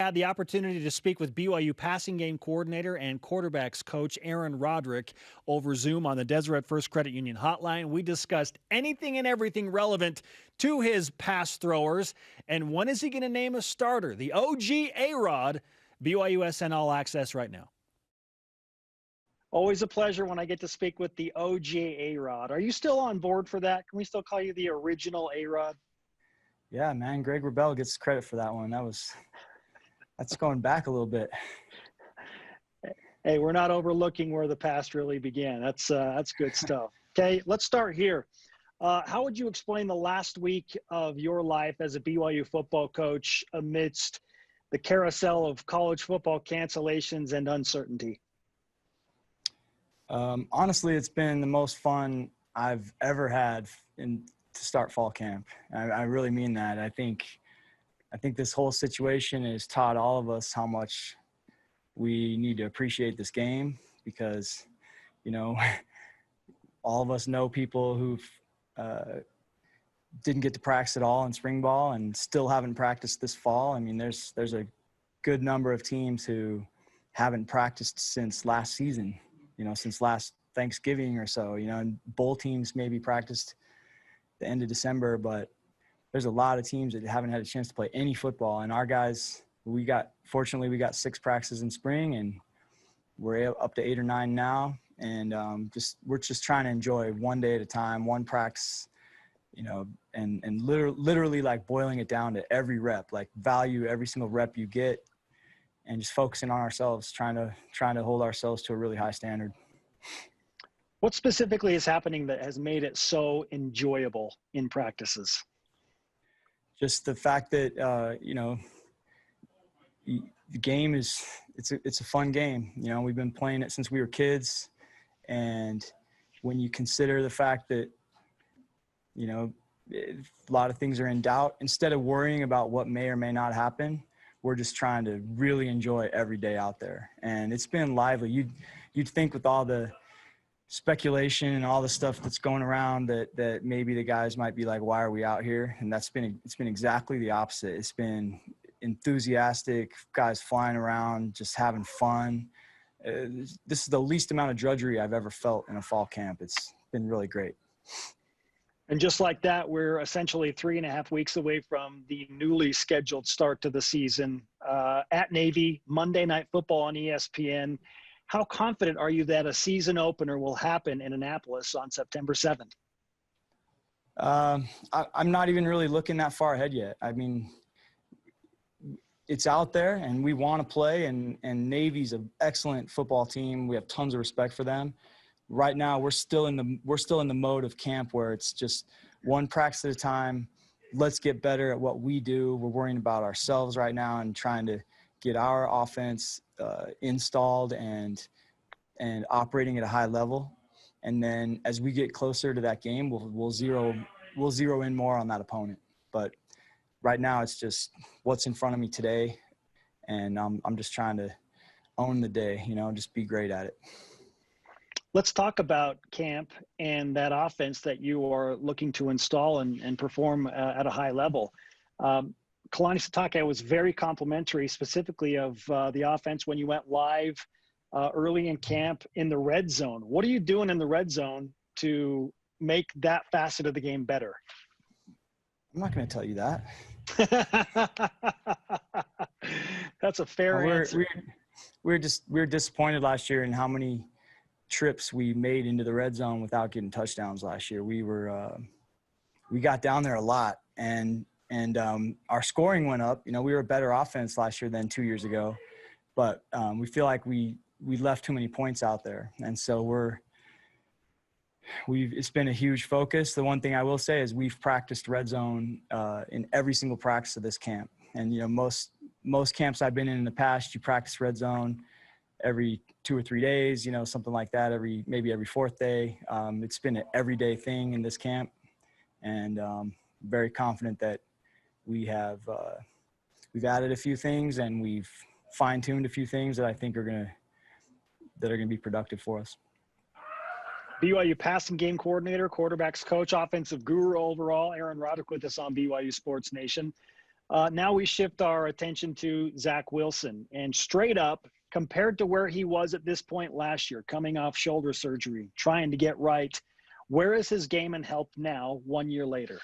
had the opportunity to speak with BYU passing game coordinator and quarterbacks coach Aaron Roderick over Zoom on the Deseret First Credit Union hotline. We discussed anything and everything relevant to his pass throwers. And when is he going to name a starter? The OG A-Rod. BYUSN All Access right now. Always a pleasure when I get to speak with the OG A-Rod. Are you still on board for that? Can we still call you the original A-Rod? Yeah, man. Greg Wrubell gets credit for that one. That's going back a little bit. Hey, we're not overlooking where the past really began. That's good stuff. Okay, let's start here. How would you explain the last week of your life as a BYU football coach amidst the carousel of college football cancellations and uncertainty? Honestly, it's been the most fun I've ever had to start fall camp. I really mean that. I think this whole situation has taught all of us how much we need to appreciate this game because, all of us know people who've didn't get to practice at all in spring ball and still haven't practiced this fall. I mean, there's a good number of teams who haven't practiced since last season, since last Thanksgiving or so, and bowl teams maybe practiced the end of December, but there's a lot of teams that haven't had a chance to play any football. And our guys, fortunately we got 6 practices in spring and we're up to 8 or 9 now. And we're just trying to enjoy one day at a time, one practice, and literally like boiling it down to every rep, like value every single rep you get and just focusing on ourselves, trying to hold ourselves to a really high standard. What specifically is happening that has made it so enjoyable in practices? Just the fact that, the game it's a fun game. We've been playing it since we were kids. And when you consider the fact that, a lot of things are in doubt, instead of worrying about what may or may not happen, we're just trying to really enjoy every day out there. And it's been lively. You'd think with all the speculation and all the stuff that's going around that maybe the guys might be like, why are we out here? And it's been exactly the opposite. It's been enthusiastic, guys flying around, just having fun. This is the least amount of drudgery I've ever felt in a fall camp. It's been really great. And just like that, we're essentially 3.5 weeks away from the newly scheduled start to the season at Navy, Monday Night Football on ESPN. How confident are you that a season opener will happen in Annapolis on September 7th? I'm not even really looking that far ahead yet. I mean, it's out there and we want to play, and Navy's an excellent football team. We have tons of respect for them. Right now, we're still in the mode of camp where it's just one practice at a time. Let's get better at what we do. We're worrying about ourselves right now and trying to get our offense installed and operating at a high level. And then as we get closer to that game, we'll zero in more on that opponent. But right now, it's just what's in front of me today, and I'm just trying to own the day. Just be great at it. Let's talk about camp and that offense that you are looking to install and perform at a high level. Kalani Sitake was very complimentary, specifically of the offense when you went live early in camp in the red zone. What are you doing in the red zone to make that facet of the game better? I'm not going to tell you that. That's a fair answer. We're disappointed last year in how many trips we made into the red zone without getting touchdowns last year. We got down there a lot, and our scoring went up. We were a better offense last year than 2 years ago, but we feel like we left too many points out there, and so it's been a huge focus. The one thing I will say is we've practiced red zone in every single practice of this camp, and most camps I've been in the past, you practice red zone every 2 or 3 days, something like that, maybe every 4th day. It's been an everyday thing in this camp, and very confident that we've added a few things and we've fine-tuned a few things that I think are going to be productive for us. BYU passing game coordinator, quarterbacks coach, offensive guru overall, Aaron Roderick with us on BYU Sports Nation. Now we shift our attention to Zach Wilson, and straight up, compared to where he was at this point last year, coming off shoulder surgery, trying to get right, where is his game and health now 1 year later?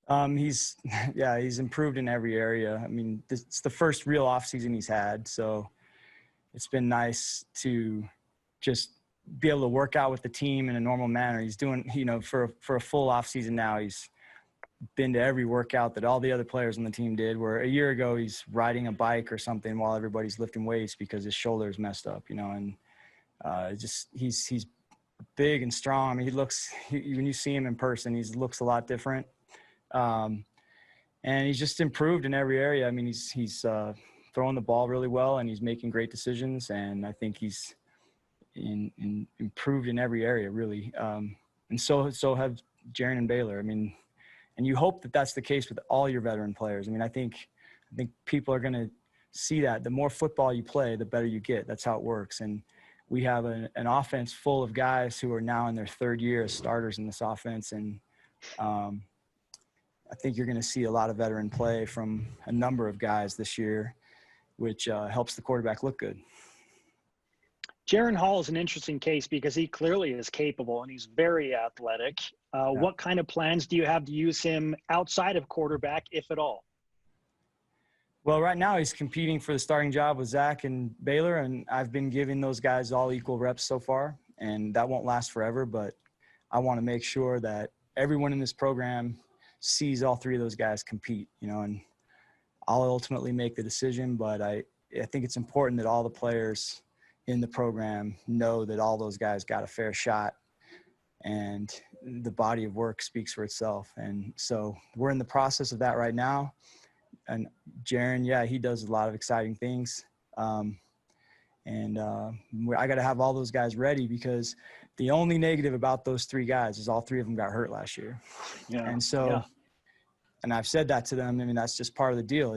He's improved in every area. I mean, it's the first real off season he's had. So it's been nice to just be able to work out with the team in a normal manner. He's doing, for a full off season now, he's been to every workout that all the other players on the team did, where a year ago he's riding a bike or something while everybody's lifting weights because his shoulder is messed up, and he's big and strong. I mean, when you see him in person, he looks a lot different. And he's just improved in every area. I mean, he's throwing the ball really well, and he's making great decisions. And I think he's improved in every area, really. And so have Jaren and Baylor. I mean, and you hope that that's the case with all your veteran players. I mean, I think people are going to see that. The more football you play, the better you get. That's how it works. And we have an offense full of guys who are now in their third year as starters in this offense. And I think you're going to see a lot of veteran play from a number of guys this year, which helps the quarterback look good. Jaren Hall is an interesting case because he clearly is capable and he's very athletic. What kind of plans do you have to use him outside of quarterback, if at all? Well, right now he's competing for the starting job with Zach and Baylor, and I've been giving those guys all equal reps so far, and that won't last forever, but I want to make sure that everyone in this program sees all three of those guys compete, and I'll ultimately make the decision, but I think it's important that all the players in the program know that all those guys got a fair shot, and the body of work speaks for itself. And so we're in the process of that right now. And Jaren, he does a lot of exciting things. I got to have all those guys ready, because the only negative about those three guys is all three of them got hurt last year. And I've said that to them. I mean, that's just part of the deal.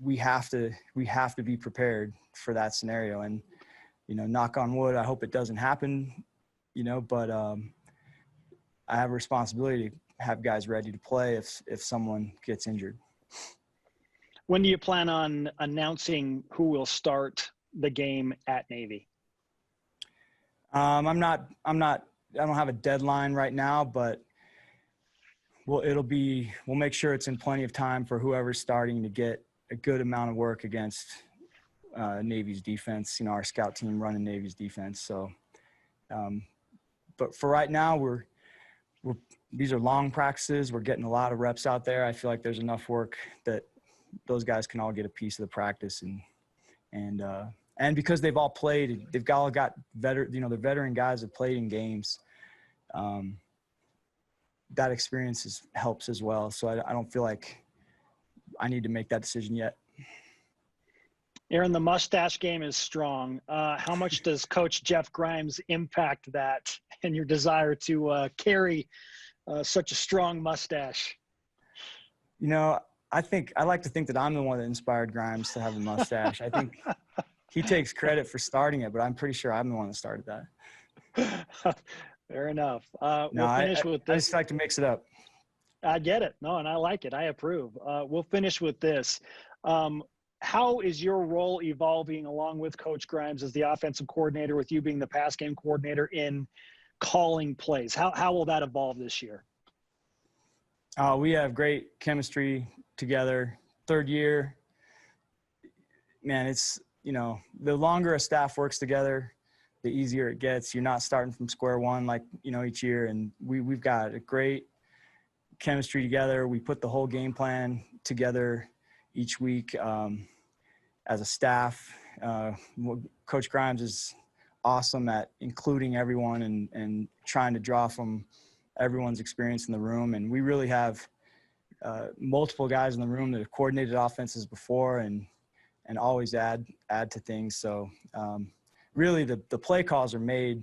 We have to be prepared for that scenario. And, knock on wood, I hope it doesn't happen, but I have a responsibility to have guys ready to play if someone gets injured. When do you plan on announcing who will start the game at Navy? I don't have a deadline right now, but we'll make sure it's in plenty of time for whoever's starting to get a good amount of work against Navy's defense, our scout team running Navy's defense. So, but for right now, these are long practices. We're getting a lot of reps out there. I feel like there's enough work that those guys can all get a piece of the practice, and because they've all played, they've all got the veteran guys have played in games. That experience helps as well. So I don't feel like I need to make that decision yet. Aaron, the mustache game is strong. How much does Coach Jeff Grimes impact that and your desire to carry such a strong mustache? I like to think that I'm the one that inspired Grimes to have a mustache. I think he takes credit for starting it, but I'm pretty sure I'm the one that started that. Fair enough. We'll finish with this. I just like to mix it up. I get it. No, and I like it. I approve. We'll finish with this. How is your role evolving along with Coach Grimes as the offensive coordinator, with you being the pass game coordinator, in calling plays? How will that evolve this year? We have great chemistry together. Third year, man, it's, the longer a staff works together, the easier it gets. You're not starting from square one like, each year. And we've got a great chemistry together. We put the whole game plan together each week as a staff. Coach Grimes is awesome at including everyone and trying to draw from everyone's experience in the room. And we really have multiple guys in the room that have coordinated offenses before and always add to things. So really the play calls are made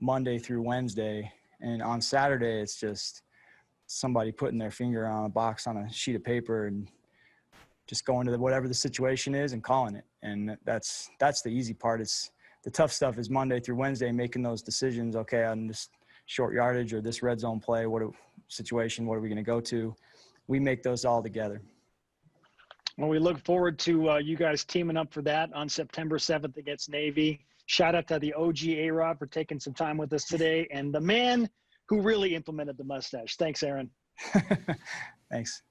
Monday through Wednesday. And on Saturday, it's just somebody putting their finger on a box on a sheet of paper and just going to whatever the situation is and calling it. And that's the easy part. It's the tough stuff is Monday through Wednesday, making those decisions. Okay, on this short yardage or this red zone play, what are we going to go to? we make those all together. Well, we look forward to you guys teaming up for that on September 7th against Navy. Shout out to the OG A-Rod for taking some time with us today, and the man who really implemented the mustache. Thanks, Aaron. Thanks.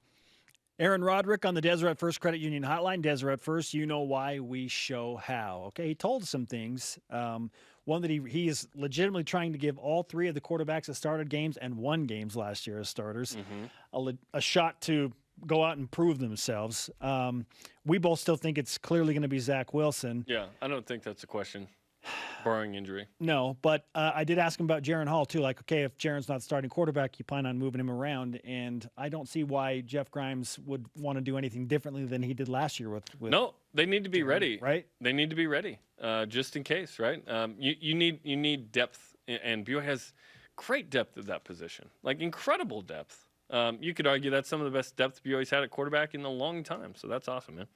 Aaron Roderick on the Deseret First Credit Union Hotline. Deseret First, you know why, we show how. Okay, he told us some things. One that he is legitimately trying to give all three of the quarterbacks that started games and won games last year as starters a shot to go out and prove themselves. We both still think it's clearly going to be Zach Wilson. Yeah, I don't think that's a question, barring injury. No, but I did ask him about Jaren Hall, too. Like, okay, if Jaren's not starting quarterback, you plan on moving him around. And I don't see why Jeff Grimes would want to do anything differently than he did last year with No, they need to be ready. Right? They need to be ready, just in case, right? You need depth, and BYU has great depth at that position, like incredible depth. You could argue that's some of the best depth BYU's had at quarterback in a long time, so that's awesome, man.